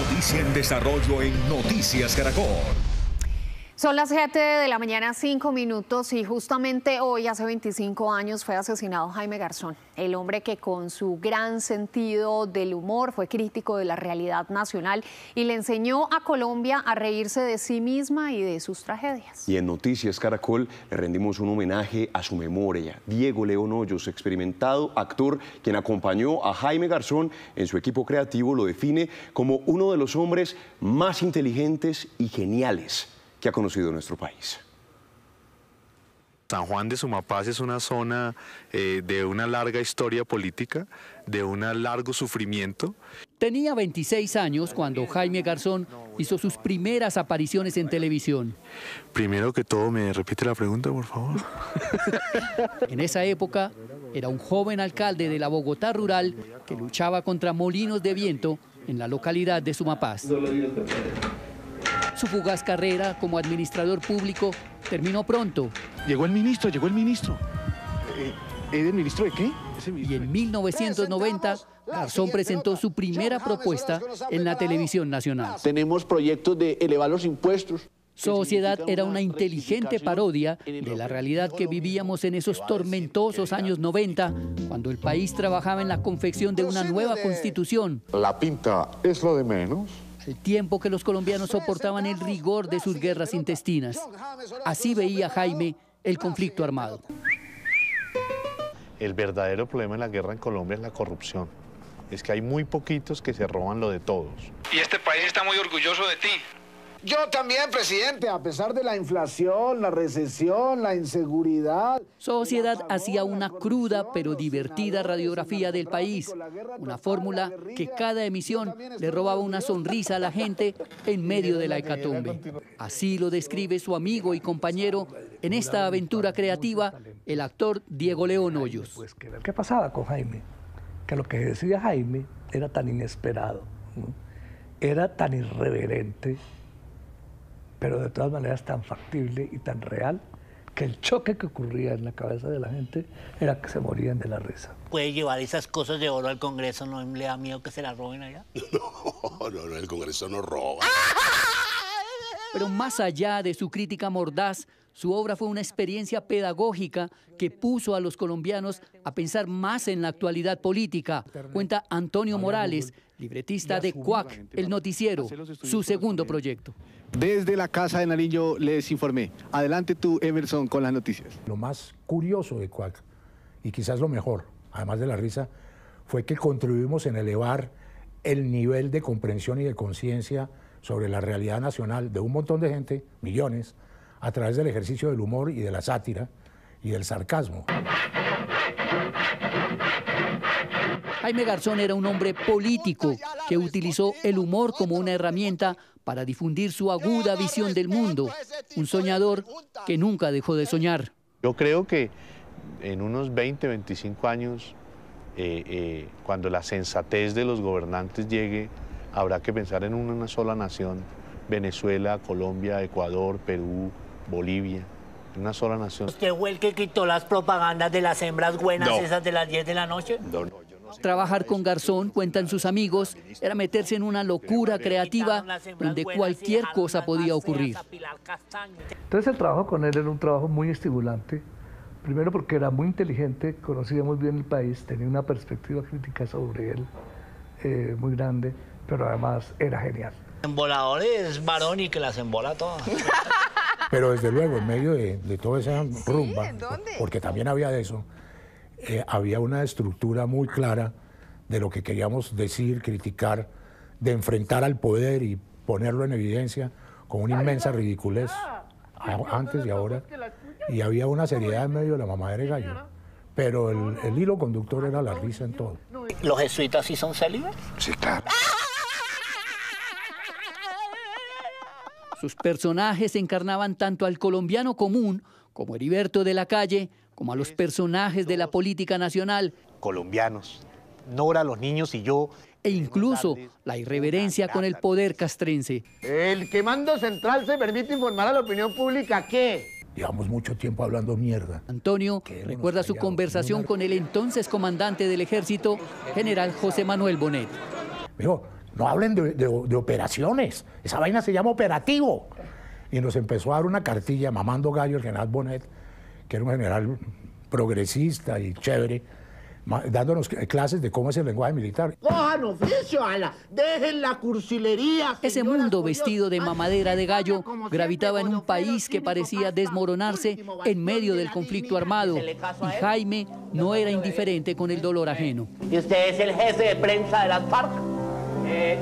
Noticia en desarrollo en Noticias Caracol. Son las 7 de la mañana, 5 minutos, y justamente hoy, hace 25 años, fue asesinado Jaime Garzón, el hombre que con su gran sentido del humor fue crítico de la realidad nacional y le enseñó a Colombia a reírse de sí misma y de sus tragedias. Y en Noticias Caracol le rendimos un homenaje a su memoria. Diego León Hoyos, experimentado actor, quien acompañó a Jaime Garzón en su equipo creativo, lo define como uno de los hombres más inteligentes y geniales que ha conocido nuestro país. San Juan de Sumapaz es una zona de una larga historia política, de un largo sufrimiento. Tenía 26 años cuando Jaime Garzón hizo sus primeras apariciones en televisión. Primero que todo, ¿me repite la pregunta, por favor? En esa época era un joven alcalde de la Bogotá rural que luchaba contra molinos de viento en la localidad de Sumapaz. Su fugaz carrera como administrador público terminó pronto. Llegó el ministro, llegó el ministro. ¿El ministro de qué? Y en 1990, Garzón presentó su primera propuesta en la televisión nacional. Tenemos proyectos de elevar los impuestos. Sociedad era una inteligente parodia de la realidad que vivíamos en esos tormentosos años 90, cuando el país trabajaba en la confección de una nueva constitución. La pinta es lo de menos. El tiempo que los colombianos soportaban el rigor de sus guerras intestinas. Así veía Jaime el conflicto armado. El verdadero problema de la guerra en Colombia es la corrupción. Es que hay muy poquitos que se roban lo de todos. Y este país está muy orgulloso de ti. Yo también, presidente, a pesar de la inflación, la recesión, la inseguridad. Sociedad hacía una cruda pero divertida radiografía del país, una fórmula que cada emisión le robaba una sonrisa a la gente en medio de la hecatombe. Así lo describe su amigo y compañero en esta aventura creativa, el actor Diego León Hoyos. ¿Qué pasaba con Jaime? Que lo que decía Jaime era tan inesperado, ¿no? Era tan irreverente, pero de todas maneras tan factible y tan real, que el choque que ocurría en la cabeza de la gente era que se morían de la risa. ¿Puede llevar esas cosas de oro al Congreso? ¿No le da miedo que se las roben allá? No, el Congreso no roba. Pero más allá de su crítica mordaz, su obra fue una experiencia pedagógica que puso a los colombianos a pensar más en la actualidad política, cuenta Antonio Morales, libretista de Cuac, el noticiero, su segundo proyecto. Desde la Casa de Nariño les informé. Adelante tú, Emerson, con las noticias. Lo más curioso de Cuac, y quizás lo mejor, además de la risa, fue que contribuimos en elevar el nivel de comprensión y de conciencia sobre la realidad nacional de un montón de gente, millones, a través del ejercicio del humor y de la sátira y del sarcasmo. Jaime Garzón era un hombre político que utilizó el humor como una herramienta para difundir su aguda visión del mundo, un soñador que nunca dejó de soñar. Yo creo que en unos 20, 25 años, cuando la sensatez de los gobernantes llegue, habrá que pensar en una sola nación, Venezuela, Colombia, Ecuador, Perú, Bolivia, una sola nación. ¿Usted fue el que quitó las propagandas de las hembras buenas, esas de las 10 de la noche? No, yo no sé. Trabajar con Garzón, cuentan sus amigos, era meterse en una locura creativa donde cualquier cosa podía ocurrir. Entonces el trabajo con él era un trabajo muy estimulante, primero porque era muy inteligente, conocía muy bien el país, tenía una perspectiva crítica sobre él muy grande, pero además era genial. Embolador es varón y que las embola todas. Pero desde luego, en medio de toda esa rumba, porque también había de eso, había una estructura muy clara de lo que queríamos decir, criticar, de enfrentar al poder y ponerlo en evidencia con una inmensa ridiculez, antes y ahora. Y había una seriedad en medio de la mamadera de gallo. Pero el hilo conductor era la risa en todo. ¿Los jesuitas sí son célibes? Sí, claro. Sus personajes encarnaban tanto al colombiano común, como Heriberto de la Calle, como a los personajes de la política nacional. Colombianos, Nora, los niños y yo. E incluso la irreverencia con el poder castrense. El mando central se permite informar a la opinión pública que... Llevamos mucho tiempo hablando mierda. Antonio recuerda su conversación con el entonces comandante del ejército, general José Manuel Bonet. Me dijo, no hablen de operaciones, esa vaina se llama operativo. Y nos empezó a dar una cartilla mamando gallo el general Bonet, que era un general progresista y chévere, dándonos clases de cómo es el lenguaje militar. Cojan oficio, ala, dejen la cursilería. Ese mundo vestido de mamadera de gallo gravitaba en un país que parecía desmoronarse en medio del conflicto armado. Y Jaime no era indiferente con el dolor ajeno. ¿Y usted es el jefe de prensa de las FARC?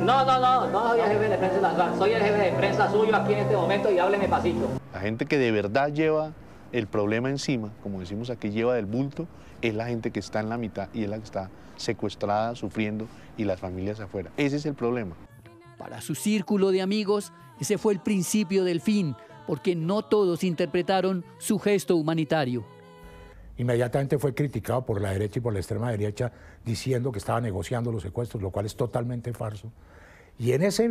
No soy el jefe de prensa de las FARC, soy el jefe de prensa suyo aquí en este momento y hábleme pasito. La gente que de verdad lleva el problema encima, como decimos aquí, lleva del bulto, es la gente que está en la mitad y es la que está secuestrada, sufriendo, y las familias afuera. Ese es el problema. Para su círculo de amigos, ese fue el principio del fin, porque no todos interpretaron su gesto humanitario. Inmediatamente fue criticado por la derecha y por la extrema derecha, diciendo que estaba negociando los secuestros, lo cual es totalmente falso. Y en esa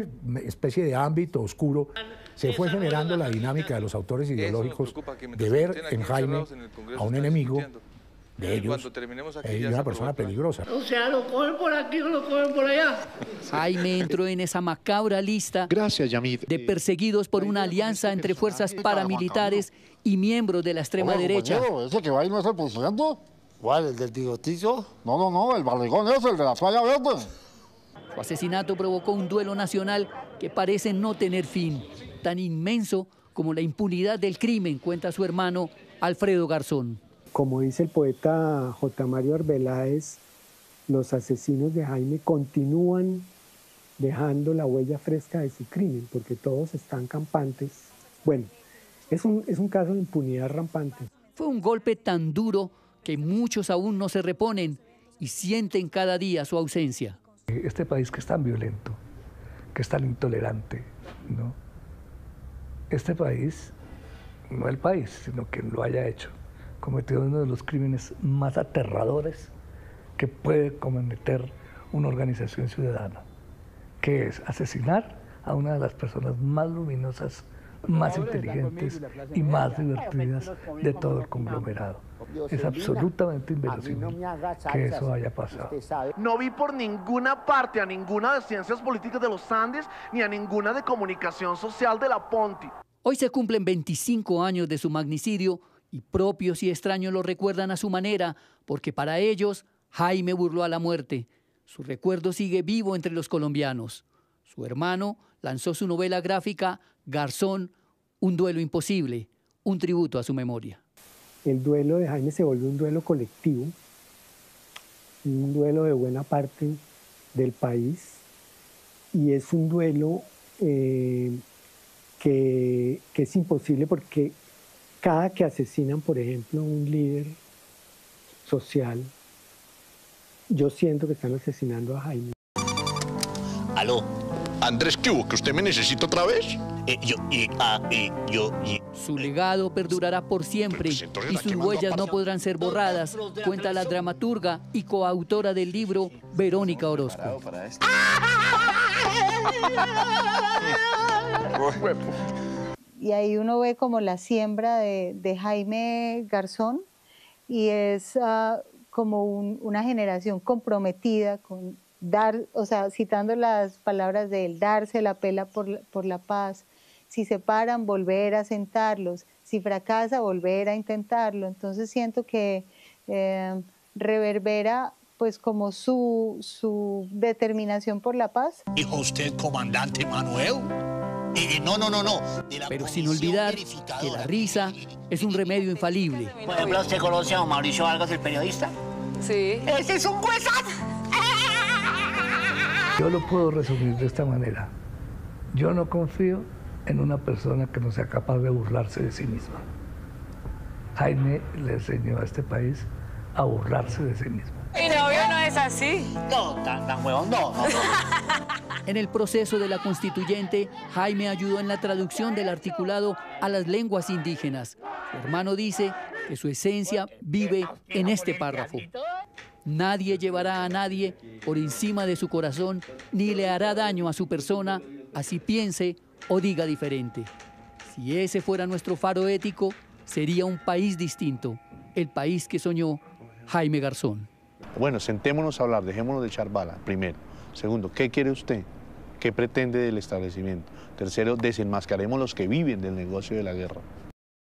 especie de ámbito oscuro se fue generando la dinámica de los autores ideológicos de ver en Jaime a un enemigo de ellos y una persona peligrosa. O sea, lo cogen por aquí o lo cogen por allá. Jaime entró en esa macabra lista de perseguidos por una alianza entre fuerzas paramilitares y miembros de la extrema derecha. ¿Ese que va ahí no es el presidente? ¿Cuál? ¿El del bigotillo? No, el barrigón es el de la toalla verde. Su asesinato provocó un duelo nacional que parece no tener fin, tan inmenso como la impunidad del crimen, cuenta su hermano Alfredo Garzón. Como dice el poeta J. Mario Arbeláez, los asesinos de Jaime continúan dejando la huella fresca de su crimen, porque todos están campantes. Bueno, es un caso de impunidad rampante. Fue un golpe tan duro que muchos aún no se reponen y sienten cada día su ausencia. Este país que es tan violento, que es tan intolerante, ¿no? Este país, no el país, sino quien lo haya hecho, cometió uno de los crímenes más aterradores que puede cometer una organización ciudadana, que es asesinar a una de las personas más luminosas, más inteligentes y más divertidas de todo el conglomerado. Es absolutamente inverosímil que eso haya pasado. No vi por ninguna parte a ninguna de Ciencias Políticas de los Andes ni a ninguna de Comunicación Social de la Ponti. Hoy se cumplen 25 años de su magnicidio y propios y extraños lo recuerdan a su manera, porque para ellos Jaime burló a la muerte. Su recuerdo sigue vivo entre los colombianos. Su hermano lanzó su novela gráfica Garzón, un duelo imposible, un tributo a su memoria. El duelo de Jaime se volvió un duelo colectivo, un duelo de buena parte del país, y es un duelo que es imposible porque cada que asesinan, por ejemplo, un líder social, yo siento que están asesinando a Jaime. Aló. Andrés, ¿qué hubo? ¿Que usted me necesita otra vez? Su legado perdurará por siempre y sus huellas no podrán ser borradas, cuenta la dramaturga y coautora del libro Verónica Orozco. Y ahí uno ve como la siembra de Jaime Garzón y es como una generación comprometida con dar, o sea, citando las palabras de él, darse la pela por la paz. Si se paran, volver a sentarlos. Si fracasa, volver a intentarlo. Entonces siento que reverbera pues como su determinación por la paz. ¿Dijo usted, comandante Manuel? No. Pero sin olvidar que la risa es un remedio infalible. Por ejemplo, ¿usted conoce a Mauricio Vargas, el periodista? Sí. ¡Ese es un huesazo! Yo lo puedo resumir de esta manera. Yo no confío en una persona que no sea capaz de burlarse de sí misma. Jaime le enseñó a este país a burlarse de sí mismo. Mi novio no es así. No, tan huevón, no. En el proceso de la constituyente, Jaime ayudó en la traducción del articulado a las lenguas indígenas. Su hermano dice que su esencia vive en este párrafo. Nadie llevará a nadie por encima de su corazón, ni le hará daño a su persona, así piense o diga diferente. Si ese fuera nuestro faro ético, sería un país distinto, el país que soñó Jaime Garzón. Bueno, sentémonos a hablar, dejémonos de echar bala, primero. Segundo, ¿qué quiere usted? ¿qué pretende del establecimiento? Tercero, desenmascaremos los que viven del negocio de la guerra.